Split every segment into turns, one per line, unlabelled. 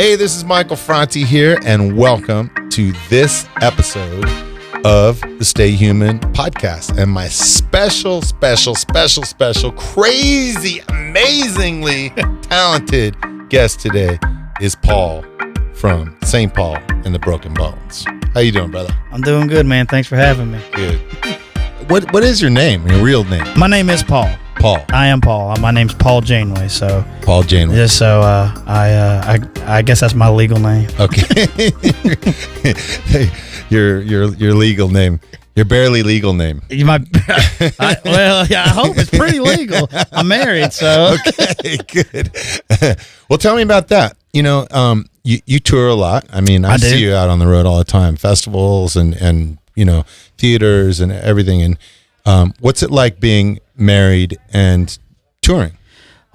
Hey, this is Michael Franti here, and welcome to this episode of the Stay Human podcast. And my special, crazy, amazingly talented guest today is Paul from St. Paul and the Broken Bones. How you doing, brother?
I'm doing good, man. Thanks for having me.
Good. What is your name, your real name?
My name is Paul.
Paul.
I am Paul. My name's Paul Janeway. So
Paul Janeway.
Just so I guess that's my legal name.
Okay. your legal name. Your barely legal name.
You might. I hope it's pretty legal. I'm married, so.
Okay, good. Well, tell me about that. You know, you tour a lot. I mean, I see you out on the road all the time, festivals and you know, theaters and everything. And what's it like being married and touring?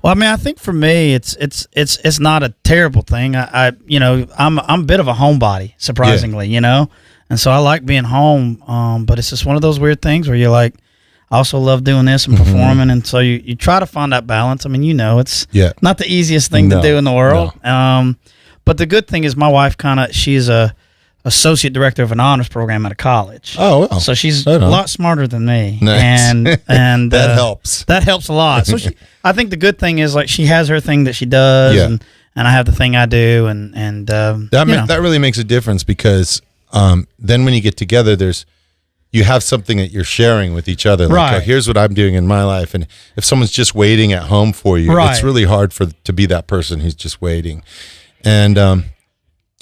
Well, I mean, I think for me, it's not a terrible thing. I'm a bit of a homebody, surprisingly, you know, and so I like being home. But it's just one of those weird things where you're like, I also love doing this and performing, and so you try to find that balance. I mean, you know, it's not the easiest thing to do in the world. No. But the good thing is, my wife she's a associate director of an honors program at a college.
Oh, wow.
So she's a lot smarter than me.
Nice.
And
that helps.
That helps a lot. So I think the good thing is, like, she has her thing that she does, and I have the thing I do, and
that really makes a difference because then when you get together, you have something that you're sharing with each other. Like, oh, here's what I'm doing in my life, and if someone's just waiting at home for you, it's really hard to be that person who's just waiting. And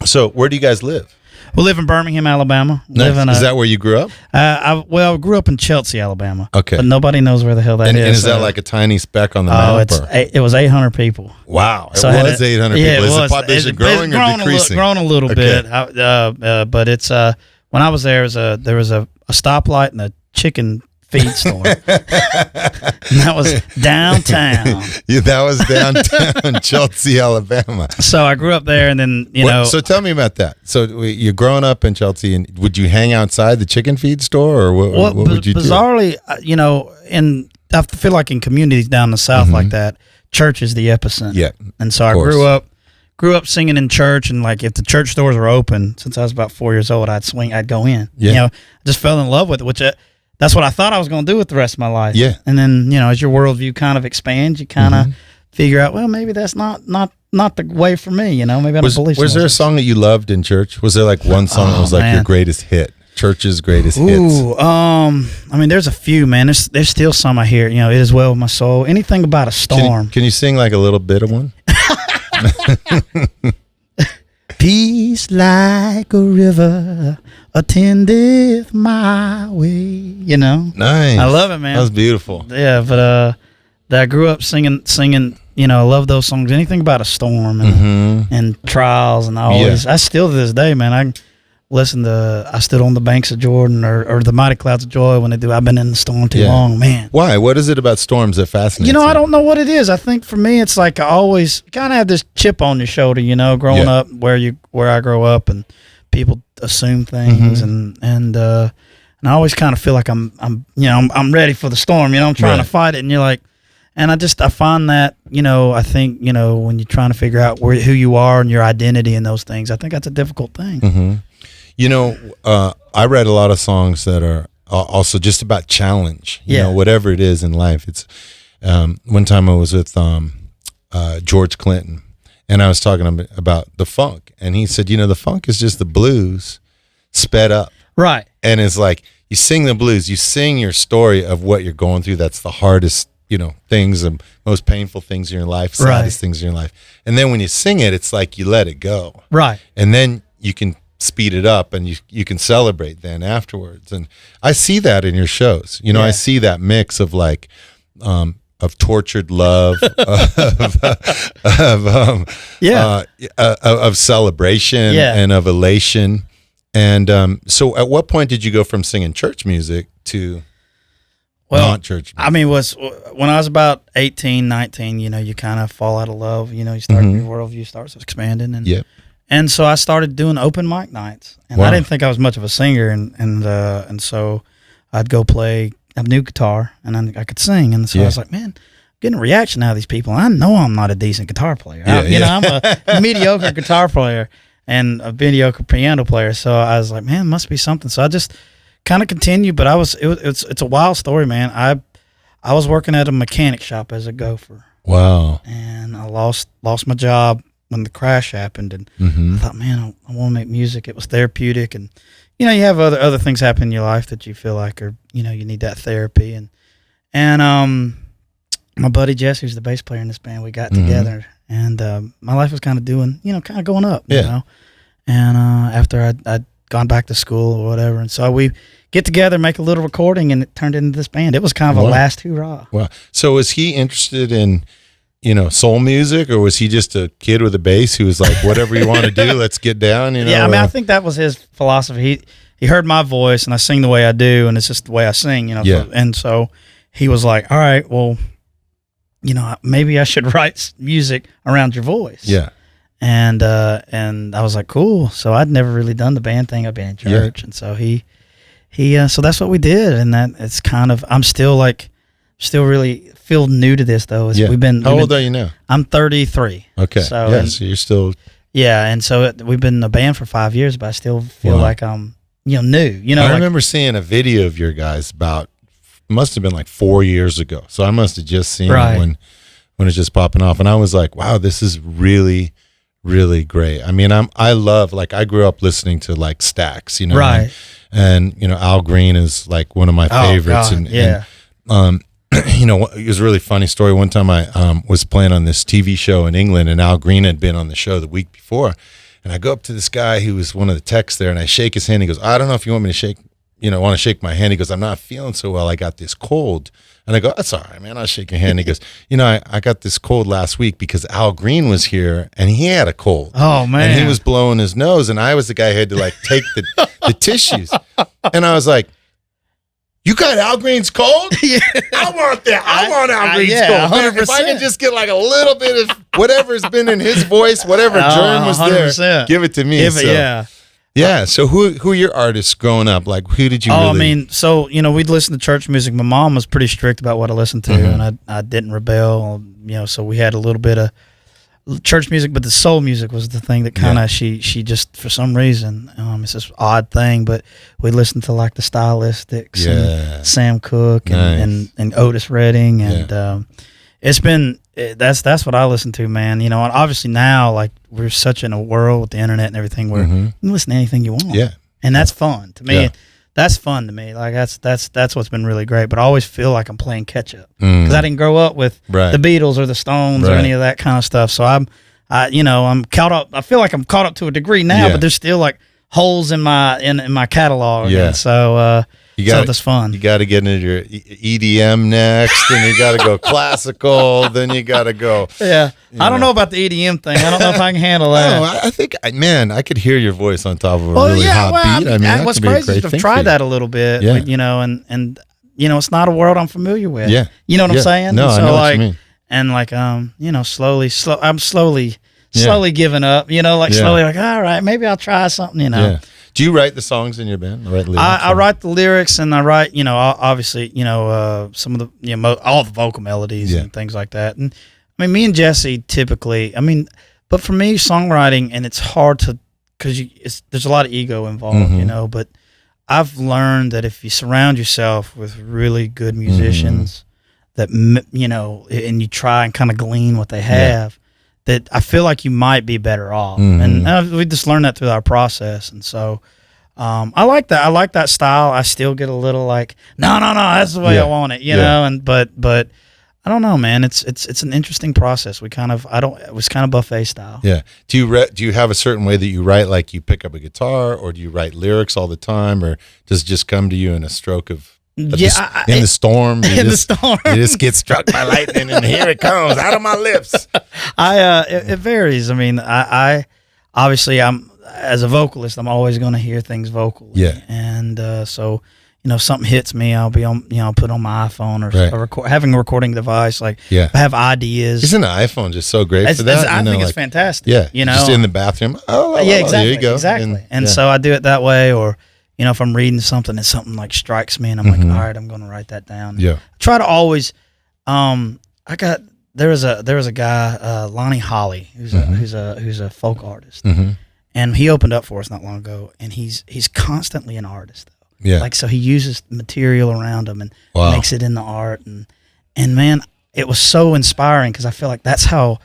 so, where do you guys live?
We live in Birmingham, Alabama.
Nice. Is that where you grew up?
I grew up in Chelsea, Alabama.
Okay.
But nobody knows where the hell that is.
And is that like a tiny speck on the map?
It was 800 people.
Wow. It was 800 people. Is the population growing or decreasing?
Grown a little bit. But it's when I was there, there was a stoplight and a chicken feed store. And that was downtown.
That was downtown Chelsea, Alabama.
So I grew up there, and then
So tell me about that. So you're growing up in Chelsea, and would you hang outside the chicken feed store, or what would you do?
Bizarrely, I feel like in communities down the South like that, church is the epicenter.
Yeah,
and so I grew up singing in church, and like if the church doors were open, since I was about 4 years old, I'd go in. Yeah, I just fell in love with it, which. That's what I thought I was going to do with the rest of my life. Yeah. And then, as your worldview kind of expands, you kind of figure out, well, maybe that's not the way for me, maybe I don't believe.
Was there a song that you loved in church? Was there like one song that was like your greatest hit? Church's greatest hits?
I mean, there's a few, man. There's still some I hear, It Is Well With My Soul. Anything about a storm.
Can you sing like a little bit of one?
Peace like a river attendeth my way.
Nice.
I love it, man.
That was beautiful.
Yeah, but I grew up singing. I love those songs. Anything about a storm and trials, and I still to this day, man. I stood on the banks of Jordan or the mighty clouds of joy when they do. I've been in the storm too long, man.
Why? What is it about storms that fascinates you?
I don't know what it is. I think for me, it's like I always kind of have this chip on your shoulder, growing up where I grow up, and people assume things, and I always kind of feel like I'm ready for the storm. I'm trying to fight it, and you're like, and I find that I think when you're trying to figure out who you are and your identity and those things, I think that's a difficult thing.
Mm-hmm. I read a lot of songs that are also just about challenge, whatever it is in life. It's one time I was with George Clinton, and I was talking about the funk, and he said, the funk is just the blues sped up.
Right.
And it's like you sing the blues, you sing your story of what you're going through. That's the hardest, things, the most painful things in your life, saddest things in your life. And then when you sing it, it's like you let it go. Right. And then you can speed it up, and you can celebrate then afterwards. And I see that in your shows. I see that mix of like of tortured love, of celebration, and of elation. And so at what point did you go from singing church music to not church music? I
mean, when I was about 18, 19, you kind of fall out of love. You start your worldview starts expanding, and so I started doing open mic nights, and I didn't think I was much of a singer, and so I'd go play a new guitar, and I could sing, and so I was like, man, getting a reaction out of these people. I know I'm not a decent guitar player. I'm a mediocre guitar player and a mediocre piano player. So I was like, man, it must be something. So I just kind of continued, but it's a wild story, man. I was working at a mechanic shop as a gopher.
Wow.
And I lost my job when the crash happened, and I thought, man, I want to make music. It was therapeutic, and you have other things happen in your life that you feel like are, you need that therapy, and my buddy Jesse, who's the bass player in this band, we got together, and my life was kind of kind of going up, you know. And after I'd gone back to school or whatever, and so we get together, make a little recording, and it turned into this band. It was kind of a last hurrah.
Wow. So was he interested in, soul music, or was he just a kid with a bass who was like, whatever you want to do, let's get down,
Yeah, I mean, I think that was his philosophy. He heard my voice, and I sing the way I do, and it's just the way I sing, and so he was like, all right, well, maybe I should write music around your voice.
Yeah.
And I was like, cool. So I'd never really done the band thing. I've been in church. And so so that's what we did. And that it's kind of, I'm still really feel new to this though.
How old are you now?
I'm 33.
Okay. So you're still.
Yeah. And so we've been a band for 5 years, but I still feel like I'm, new, I
remember seeing a video of your guys must have been like 4 years ago. So I must have just seen it when it's just popping off. And I was like, wow, this is really, really great. I mean, I love, I grew up listening to like Stax,
right.
And Al Green is like one of my favorites.
God,
and it was a really funny story. One time I was playing on this TV show in England, and Al Green had been on the show the week before. And I go up to this guy who was one of the techs there, and I shake his hand. He goes, I don't know if you want me to shake my hand. He goes, I'm not feeling so well. I got this cold. And I go, that's all right, man. I'll shake your hand. He goes, I got this cold last week because Al Green was here and he had a cold.
Oh, man.
And he was blowing his nose, and I was the guy who had to take the tissues. And I was like, you got Al Green's cold?
Yeah.
I want that. I want Al Green's cold.
100%.
If I can just get a little bit of whatever's been in his voice, whatever germ was
100%.
there, give it to me. Yeah. So who are your artists growing up? Like, who did you really?
I mean, so, we'd listen to church music. My mom was pretty strict about what I listened to, and I didn't rebel, so we had a little bit of church music, but the soul music was the thing that kind of, she just, for some reason, it's this odd thing, but we listened to the Stylistics and Sam Cooke and Otis Redding, and it's been, that's what I listen to, man. And obviously now, we're such in a world with the internet and everything where you can listen to anything you want.
Yeah.
And that's fun to me. Yeah. That's fun to me. That's what's been really great. But I always feel like I'm playing catch up because I didn't grow up with the Beatles or the Stones or any of that kind of stuff. So I'm caught up. I feel like I'm caught up to a degree now, but there's still holes in my catalog. Yeah. And so that's fun.
You got to get into your EDM next, and you got to go classical. Then you got to go.
Yeah, I don't know about the EDM thing. I don't know if I can handle that.
No, I think, man, I could hear your voice on top of a really hot beat. I mean,
what's crazy is I've tried that a little bit. Yeah. And it's not a world I'm familiar with.
Yeah.
You know what I'm saying?
No, I know what you mean.
And I'm slowly giving up. Slowly all right, maybe I'll try something.
Yeah. Do you write the songs in your band?
I write the lyrics, and I write, obviously, some of the, all the vocal melodies and things like that. And I mean, me and Jesse typically, but for me, songwriting, and it's hard to, because there's a lot of ego involved, but I've learned that if you surround yourself with really good musicians, that, and you try and kind of glean what they have, that I feel like you might be better off. And we just learned that through our process. And so I like that. I like that style. I still get a little no, that's the way I want it, you know? And, but I don't know, man. It's an interesting process. It was kind of buffet style.
Yeah. Do you have a certain way that you write? Like you pick up a guitar, or do you write lyrics all the time, or does it just come to you in a stroke of, in the storm? You just get struck by lightning, and here it comes out of my lips.
It varies. I mean, I obviously, I'm, as a vocalist, I'm always going to hear things vocally. Yeah. And so, if something hits me, I'll be on, I'll put it on my iPhone or having a recording device. I have ideas.
Isn't the iPhone just so great for that?
I think it's fantastic.
Yeah. Just in the bathroom.
Exactly.
There you go.
Exactly. And so I do it that way, or, if I'm reading something and something strikes me, and I'm like, all right, I'm going to write that down.
Yeah.
Try to always, I there was a guy, Lonnie Holly, who's a folk artist, and he opened up for us not long ago, and he's constantly an artist though.
Yeah.
Like, so he uses material around him and makes it in the art, and man, it was so inspiring because I feel like that's how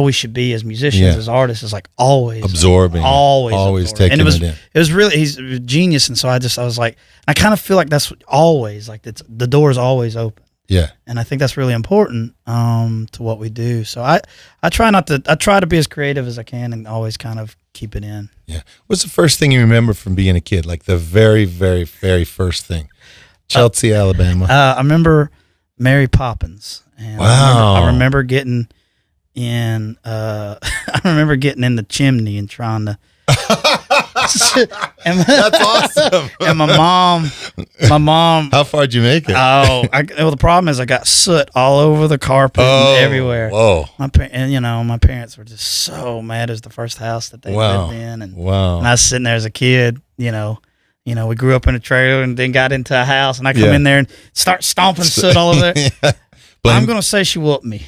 we should be as musicians, as artists, is like always
absorbing,
always
taking
and
it in.
It was really, he's a genius, and so I was like, I kind of feel like that's always like the door is always open.
Yeah,
and I think that's really important to what we do. So I try to be as creative as I can and always kind of keep it in.
Yeah. What's the first thing you remember from being a kid? Like the very, very, very first thing? Chelsea, Alabama.
I remember Mary Poppins. And
wow.
I remember getting in. I remember getting in the chimney and trying to.
That's awesome.
And my mom.
How far did you make it?
Well, the problem is I got soot all over the carpet and everywhere.
Whoa.
My parents were just so mad. It was the first house that they lived in, and I was sitting there as a kid. We grew up in a trailer and then got into a house, and I come in there and start stomping soot all over there. I'm going to say she whooped me.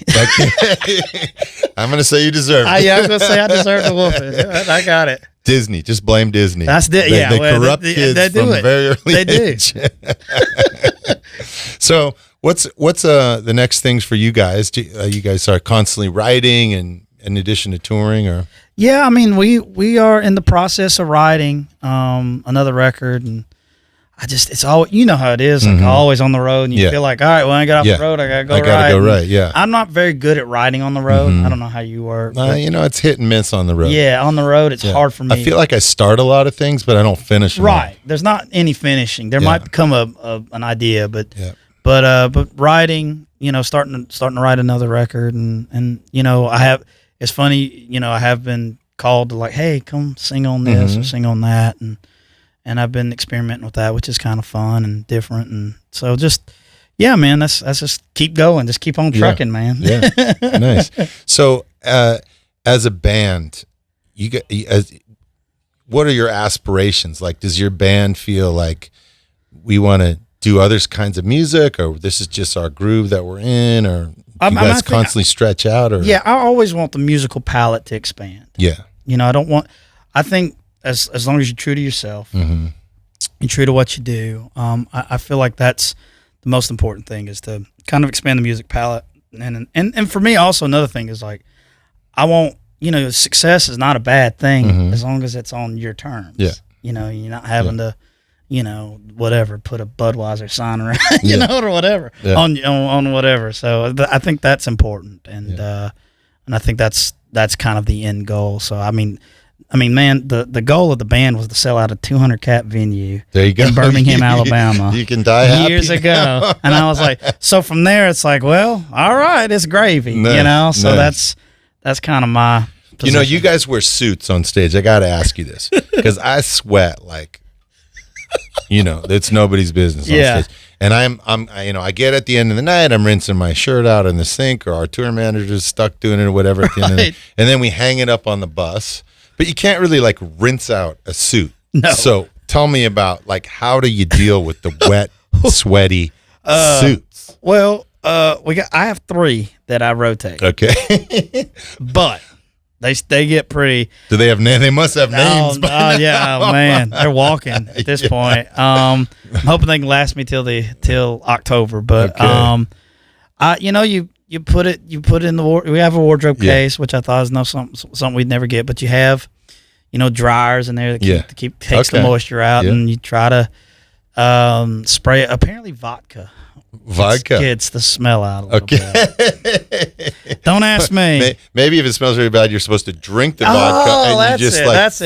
I'm going to say you deserve it.
I was going to say I deserve the whooping. I got it.
Disney. Just blame Disney.
They
corrupt kids from a very early age.
They do.
So what's the next things for you guys? You guys are constantly writing and in addition to touring, or?
Yeah, I mean, we are in the process of writing another record, and it's all, you know how it is, like always on the road, and you feel like, all right, when I get off the road, I gotta go write.
Yeah.
I'm not very good at writing on the road. I don't know how you are.
It's hit and miss on the road.
Yeah, on the road, it's hard for me.
I feel like I start a lot of things, but I don't finish them.
Right. There's not any finishing. There might become an idea, but writing, starting to write another record, and it's funny, I have been called to, like, hey, come sing on this or sing on that, and I've been experimenting with that, which is kind of fun and different. And so man, that's just keep going. Just keep on trucking, man.
Yeah. Nice. So as a band, what are your aspirations? Like, does your band feel like we want to do other kinds of music, or this is just our groove that we're in, or you guys constantly stretch out? Or?
Yeah, I always want the musical palette to expand.
Yeah.
I think as long as you're true to yourself, and true to what you do, I feel like that's the most important thing, is to kind of expand the music palette. And for me also, another thing is, like, I want, success is not a bad thing as long as it's on your terms.
Yeah.
You're not having to, whatever, put a Budweiser sign around, or whatever on whatever. So I think that's important. And I think that's kind of the end goal. So, I mean, man, the goal of the band was to sell out a 200-cap venue in Birmingham, Alabama.
You can die happy
years ago. And I was like, so from there, it's like, well, all right, it's gravy, So that's kind of my position.
You guys wear suits on stage. I got to ask you this, because I sweat like, it's nobody's business on stage. And I get at the end of the night, I'm rinsing my shirt out in the sink, or our tour manager's stuck doing it or whatever at the end of the night. And then we hang it up on the bus. But you can't really, like, rinse out a suit.
No.
So tell me about, like, how do you deal with the wet, sweaty suits?
Well, I have 3 that I rotate.
Okay.
But they get pretty.
Do they have names? They must have names.
Man, they're walking at this point. I'm hoping they can last me till October. But You put it in the we have a wardrobe case, which I thought was something we'd never get, but you have, dryers in there that takes the moisture out, and you try to spray it. Apparently vodka gets the smell out a little bit. Don't ask me.
Maybe if it smells really bad, you're supposed to drink the vodka and you just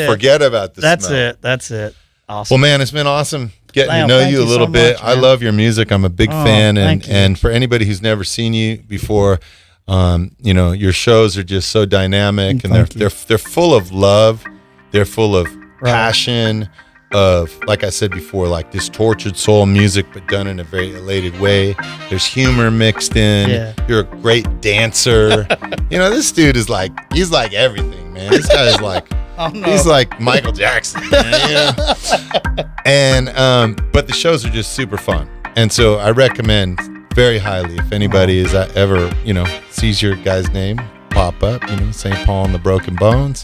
forget about the smell.
That's it. Awesome.
Well, man, it's been awesome getting to know you a little bit.
Much,
I love your music. I'm a big fan, and for anybody who's never seen you before, your shows are just so dynamic, and they're full of love. They're full of passion, of, like I said before, like this tortured soul music, but done in a very elated way. There's humor mixed in.
Yeah.
You're a great dancer. This dude is like, he's like everything, man. This guy is like, he's like Michael Jackson, man, And but the shows are just super fun, and so I recommend very highly. If anybody is ever, sees your guy's name pop up, St. Paul and the Broken Bones,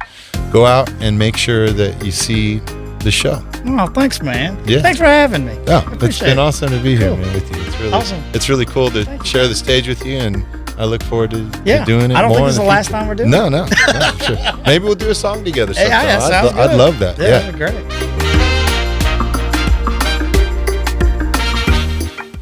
go out and make sure that you see the show.
Oh, thanks, man.
Yeah.
Thanks for having me.
Oh, it's been awesome to be here, man, with you. It's really
awesome.
It's really cool to share the stage with you, and I look forward to doing it more.
I don't think this is the last time we're doing it.
No, sure. Maybe we'll do a song together sometime.
Yeah, sounds good.
I'd love that.
Yeah, that'd be great.